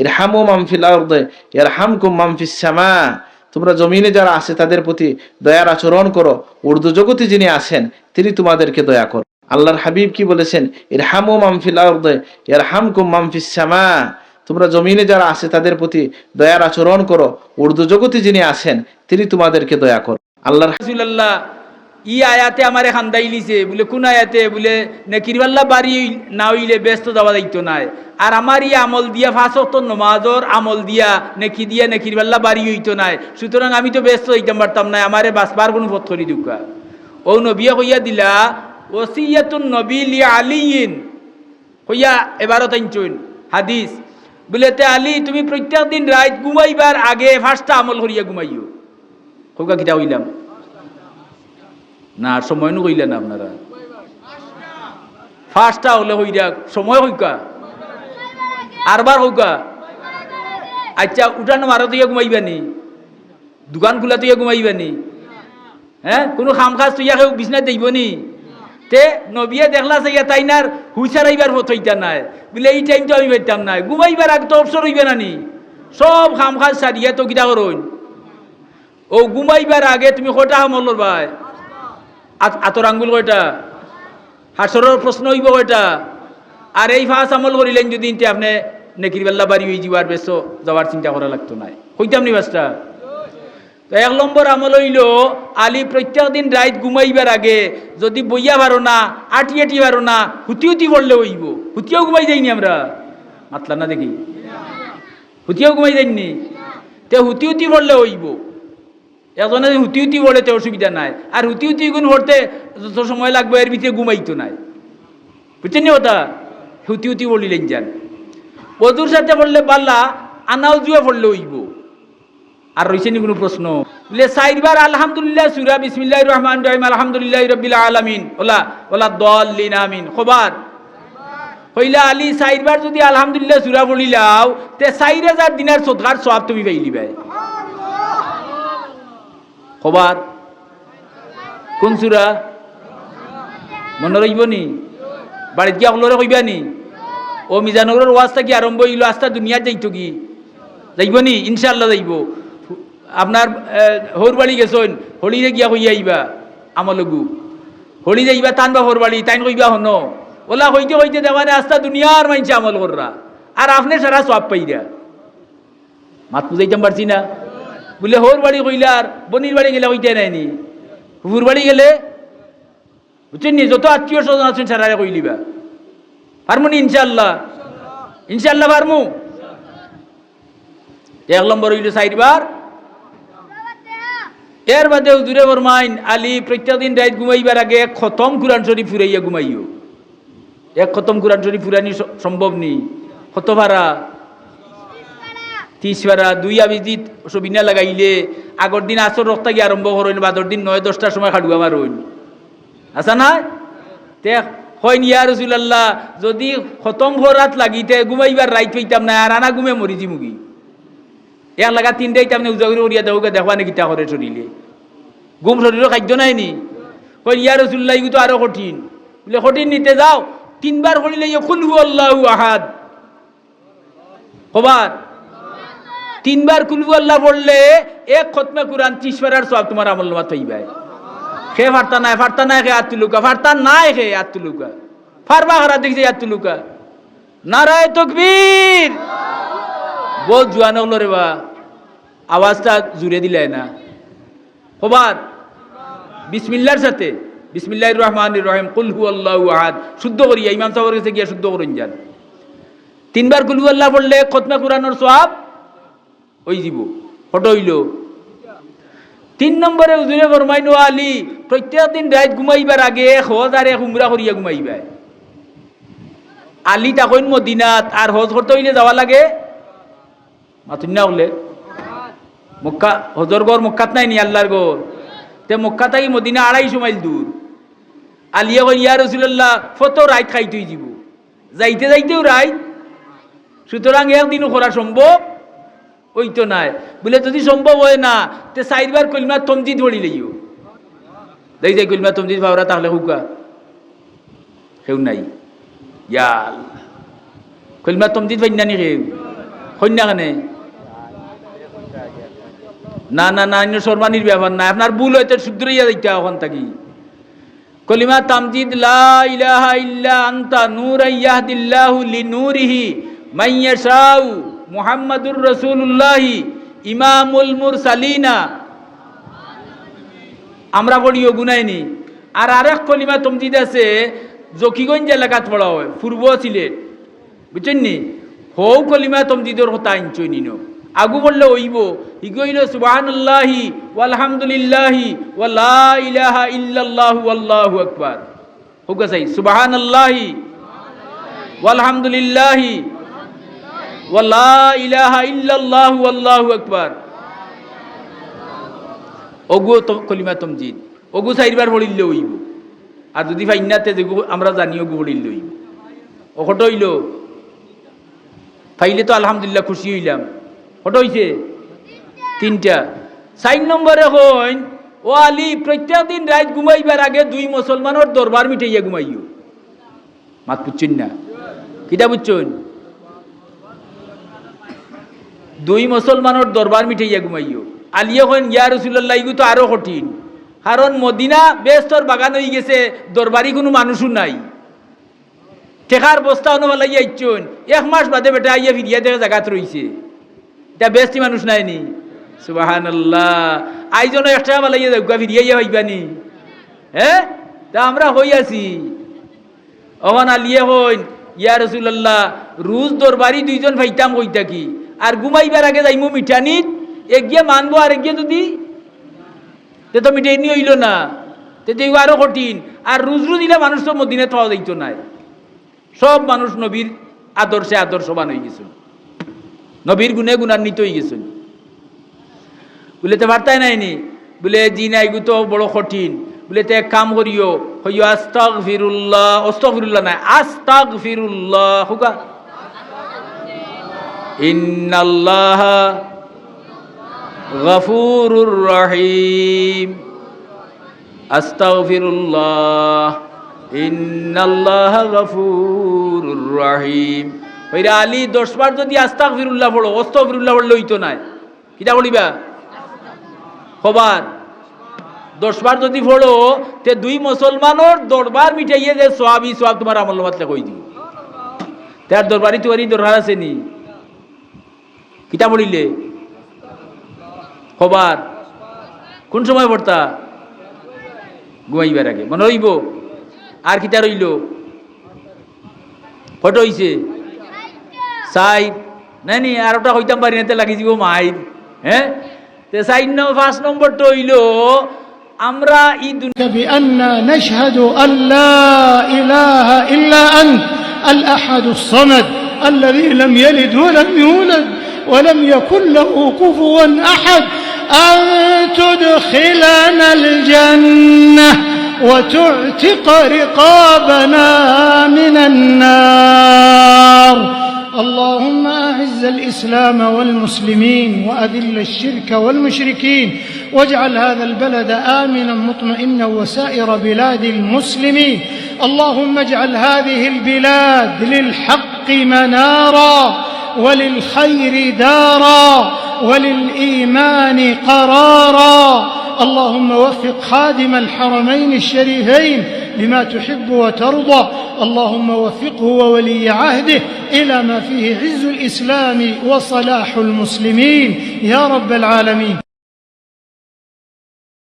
ইরহামু মান ফিল আরদি ইয়ারহামকুম মান ফিস সামা। তোমরা জমিনে যারা আছে তাদের প্রতি দয়ার আচরণ করো, উর্দু জগতে যিনি আছেন তিনি তোমাদেরকে দয়া করো। আল্লাহর হাবিব কি বলেছেন? ইরহামু মান ফিল আরদি ইয়ারহামকুম মান ফিস সামা। তোমরা জমিনে যারা আছে তাদের প্রতি দয়ার আচরণ করো, উর্দু জগতে যিনি আছেন তিনি তোমাদেরকে দয়া করো। আল্লাহর রাসূলুল্লাহ ই আয়াতে আমারে খান্দাই লিছে বলে কোন আয়াতে বলে নেকিরবাল্লা বাড়ি না হইলে ব্যস্ত যাওয়া যাইতো নাই, আর আমার ই আমল দিয়া 5 ওয়াক্ত নামাজর আমল দিয়া নেকি দিয়া নেকিরবাল্লা বাড়ি হইতো নাই, সুতরাং আমি তো ব্যস্ত হইতাম পারতাম না, আমারে বাঁচবার কোনো পথ করি দুকা। ও নবিয়া কইয়া দিলা ওসিয়াতুন নবী লি আলিয়িন কইয়া এবারও তাইনচুন হাদিস বলে তে আলী তুমি প্রত্যেক দিন রাত ঘুমাইবার আগে 5টা আমল করিয়া ঘুমাইও। হোকা কিটা হইলাম না সময় নো কইলেন আপনারা 5টা হলে হইরা সময় হইকা আরবার হইকা। আচ্ছা উঠানো মারো তুইয়া ঘুমাইবানি, দোকান খোলা তুইয়া ঘুমাইবানি, হ্যাঁ কোনো খাম খাজ তুইয়া কেউ বিছনা দেইবনি? তে নবিয়া দেখলা চাইয়া তাইনার হুইসারাইবার পথ হইতা নাই বলে এই টাইম তো আমি পাইতাম নাই, ঘুমাইবার আগে তো অবসর হইবে নানি, সব খাম খাজ সারিয়া তো কিটা করুন। ও ঘুমাইবার আগে তুমি কয়টা আমল ভাই? আতর আঙ্গুল কয়টা? হাসরের প্রশ্ন হইব কয়টা? আর এই 5 আমল করিলেন যদি আপনি নেকির বেল্লা বাড়ি হয়ে যাবার বেশ যাওয়ার চিন্তা করা লাগতো নাই, হইতাম নি বাসটা। তো 1 নম্বর আমল হইল আলী প্রত্যেক দিন রাত ঘুমাইবার আগে যদি বইয়া পারো না আটি পারো না হুতি পড়লে হইব। হুতিও ঘুমাই যাইনি আমরা, মাতলা না দেখি হুতিও ঘুমাই যাইনি, তে হুতি পড়লে হইব। এজনে হুতি পড়েতে অসুবিধা নাই, আর হুতি গুণ পড়তে যত সময় লাগবে এর ভিতরে ঘুমাইতো নাই, বুঝছেন নি ওটা? হুতি পড়িলেন যান। বধুর সাথে পড়লে পাল্লা আনাও জুয়া পড়লে হইব। আর রয়েছে নি কোনো প্রশ্ন? বলে 4 বার আলহামদুলিল্লাহ সূরা বিসমিল্লাহির রহমানির রহিম আলহামদুলিল্লাহি রাব্বিল আলামিন ওলা দাল্লিন আমিন খবর হইলা আলী 4 বার যদি আলহামদুলিল্লাহ সূরা পড়িলাও তে 4000 দিনার সদকার সওয়াব তুমি পাইলি ভাই। খবর কোন সূরা মনে রইব নি? বাড়িত গিয়া হলরে কইবা নি? ও মিজানগরের ওয়াজটা কি আরম্ভ হইল, আস্তা দুনিয়া যাইতো কি যাইব নি? ইনশাআল্লাহ যাইব। আপনার হোর বাড়ি গেছেন, হলিরে গিয়া কইয়া আইবা আমলগু হলি যাইবা টানবা হোর বাড়ি, তাইন কইবা হন ওলা হইতে দেওয়ানে আস্তা দুনিয়ার মাইনছে আমল কররা, আর আপনি সারা সব পাইরা মাত বুঝাইতাম পারছি না? বলে হোর বাড়ি কইলা আর বনির বাড়ি গেলে হইতে নাইনি, হুর বাড়ি গেলে বুঝছেন নি যত আত্মীয় স্বজন আছেন সারারে কইলিবা পারমু নি? ইনশাআল্লাহ পারমু। 1 নম্বর হইল 4 বার। এর বাদে হুজুরে ফরমাইন আলী প্রত্যেক দিন রাত ঘুমাইবার আগে 1 খতম কুরআন শরীফ ফুরাইয়া ঘুমাইও। 1 খতম কুরআন শরীফ ফুরানি সম্ভব নি? কত পারা? 30 পারা। 2 আবিজিত সবিনা লাগাইলে আগর দিন আসর রক্তা গিয়ে আরম্ভ করইন, বাদর দিন 9-10টার সময় খাড়ুয়া মারইন, আচ্ছা না? তে হয় ইয়া রাসূলুল্লাহ যদি খতম ভরাত লাগিতে ঘুমাইবার রাইত পাইতাম না, আর আনা ঘুমে মরিজি মুগি এর লাগা 3টাই তামনে উজাগরি করিয়া দেওকে দেখবা নাকি তা করে শরীরে ঘুম শরীরও খাদ্য নাই নি? কই ইয়া রাসূলুল্লাহ ইগু তো আরো কঠিন। বলে কঠিন নিতে যাও 3 বার করিলে কুল হুয়াল্লাহু আহাদ কবার 3 বার কুল হুয়াল্লাহ পড়লে 1 খতমে কুরআন 30 পারার সওয়াব তোমার আমলনামা হইবে। খে ফারতা নাই খে আত্তুলুকা ফারতা নাই খে আত্তুলুকা ফারবা হারা দেখছে আত্তুলুকা। নারায়ে তাকবীর। বহুত জোয়ান হলো রে বা, আওয়াজটা জুড়ে দিলে না। খবর বিসমিল্লাহর সাথে বিসমিল্লাহির রহমানির রহিম কুল হুয়াল্লাহু আহাদ শুদ্ধ করিয়া ইমাম সাহেবের কাছে গিয়া শুদ্ধ করুন যান। 3 বার কুল হুয়াল্লাহ পড়লে খতমে কুরআনের সওয়াব ওই দিব। ফটো হইল। 3 নম্বরে হুজুরে ফরমাইনো আলী প্রত্যেক দিন রাত ঘুমাইবার আগে 1000 উমরা করিয়া ঘুমাইবা। আলী তখন মদিনাত, আর হজ করতে হইলে যাওয়া লাগে মাতুন না হলে মক্কা, হজর গড় মক্কাত নাই নি আল্লাহর গড়, তে মক্কা থাকি মদিনা 250 মাইল দূর। আলিয়া কই ইয়া রাসূলুল্লাহ ফত রাত খাইতেই যাব, যাইতেও রাত, সুতরাং একদিনও করা সম্ভব হইতো নাই। বলে যদি সম্ভব হয় না তে 4 বার কলিমা তমজিদ পড়ি লইও। দেই যাই কলিমা তমজিদ পাওরা তাহলে হুকা কেউ নাই। ইয়া আল্লাহ কলিমা তমজিদ পাই না নি কেউ? কন্যাখানে না না না অন্য সরমানির ব্যাপার না, আপনার ভুল হয়তো শুধরাইয়া দিতে এখন থাকি। কলিমা তামজিদ লা ইলাহা ইল্লা আনতা নূরান ইয়াহদিল্লাহু লিনূরিহি মান ইয়াশাউ মুহাম্মাদুর রাসূলুল্লাহ ইমামুল মুরসালিনা আমরা পড়িও গুনাইনি। আর আরেক কলিমা তামজিদ আছে জকিগঞ্জ এলাকাত পড়া হয়, পূর্ব সিলেট, বুঝছেন নি? হৌ কলিমা তামজিদর কথা আনছই নিনো আগু বললে হইব। ইগইল সুবহানাল্লাহি ওয়ালহামদুলিল্লাহি ওয়া লা ইলাহা ইল্লাল্লাহু আল্লাহু আকবার। হোক সাই সুবহানাল্লাহি ওয়ালহামদুলিল্লাহি ওয়া লা ইলাহা ইল্লাল্লাহু আল্লাহু আকবার। ওগু তো কলিমা তামজিদ ওগু চাইবার পড়িলে হইব। আর যদি ফাইনাতে যে আমরা জানি ওগু পড়িলে হইব। ওকট হইল ফাইলে তো আলহামদুলিল্লাহ খুশি হইলাম। কত হইছে? 3টা। 4 নম্বরে হইন ও আলী প্রত্যেক দিন রাত ঘুমাইবার আগে 2 মুসলমানের দরবার মিটাইয়া ঘুমাইও। মাত বুঝছেন না? কিটা বুঝছেন? 2 মুসলমানের দরবার মিটাইয়া ঘুমাইও। আলিয়া হইন ইয়া রাসূলুল্লাহ, ইগু তো আরো কঠিন, কারণ মদিনা বেস্তর বাগান হয়ে গেছে, দরবারি কোনো মানুষও নাই। টেকার বস্তা অনুবালাইয়া ইচ্ছন 1 মাস বাদে বেটা আইয়া ফিরিয়া দেখে জায়গাত রইছে, এটা বেস্তি মানুষ নাইনি। সুবহানাল্লাহ, আইজন একটা বালাইয়া জায়গা ফিরিয়া হইবানি। হ্যাঁ, তা আমরা হই আছি। ওখান আলিয়া হইন ইয়া রাসূলুল্লাহ, রোজ দরবারি 2 জন ভাইতাম কই থাকি, আর ঘুমাইবার আগে যাইমু মিঠানিত, একগিয়া মানবো আর একগিয়া যদি তে তো মিটাইনি হইল না, তে আরো কঠিন। আর রোজ রোজ দিলে মানুষ তো মদিনা পাওয়া যাইতো নাই। সব মানুষ নবীর আদর্শে আদর্শবান হয়ে গেছে, নবীর গুণে গুণান্বিত হয়ে গেছে। বলে তো বার্তাই নাইনি, বলে জি না এগু তো বড় কঠিন। বলে তো এক কাম করিও, হইও আস্তাগফিরুল্লাহ, আস্তাগফিরুল্লাহ নাই আস্তাগফিরুল্লাহ, হুকা ইন্নাল্লাহা গফুরুর রহিম, আস্তাগফিরুল্লাহ ইন্নাল্লাহা গফুরুর রহিম। ওইরা আলী 10 বার যদি আস্তাগফিরুল্লাহ পড়ো, আস্তাগফিরুল্লাহ পড়লে হইতো না। কিটা বলিবা? খবর 10 বার যদি পড়ো তে 2 মুসলমানের দরবার মিটাইয়ে যে সওয়াবই সওয়াব তোমার আমলনামাত কই দিই। তার দরবারি তোয়ারি দরকার আছে নি? কিটা পড়িলে খবর কোন সময় পড়তা? ঘুমাইবার আগে মনে হইব। আর কিটা রইল? ফটো হইছে 4 নানি, আর ওটা হইতাম পারি না, লাগি যাব মাইর। হ্যাঁ, তে 5 নম্বরটা হইল আমরা এই بأننا نشهد أن لا إله إلا أنت الأحد الصمد الذي لم يلد ولم يولد ولم يكن له كفوا أحد أن تدخلنا الجنة وتعتق رقابنا من النار. اللهم أعز الإسلام والمسلمين وأذل الشرك والمشركين واجعل هذا البلد آمنا مطمئنا وسائر بلاد المسلمين. اللهم اجعل هذه البلاد للحق منارا وللخير دارا وللإيمان قرارا. اللهم وفق خادم الحرمين الشريفين لما تحب وترضى. اللهم وفقه وولي عهده إلى ما فيه عز الإسلام وصلاح المسلمين يا رب العالمين.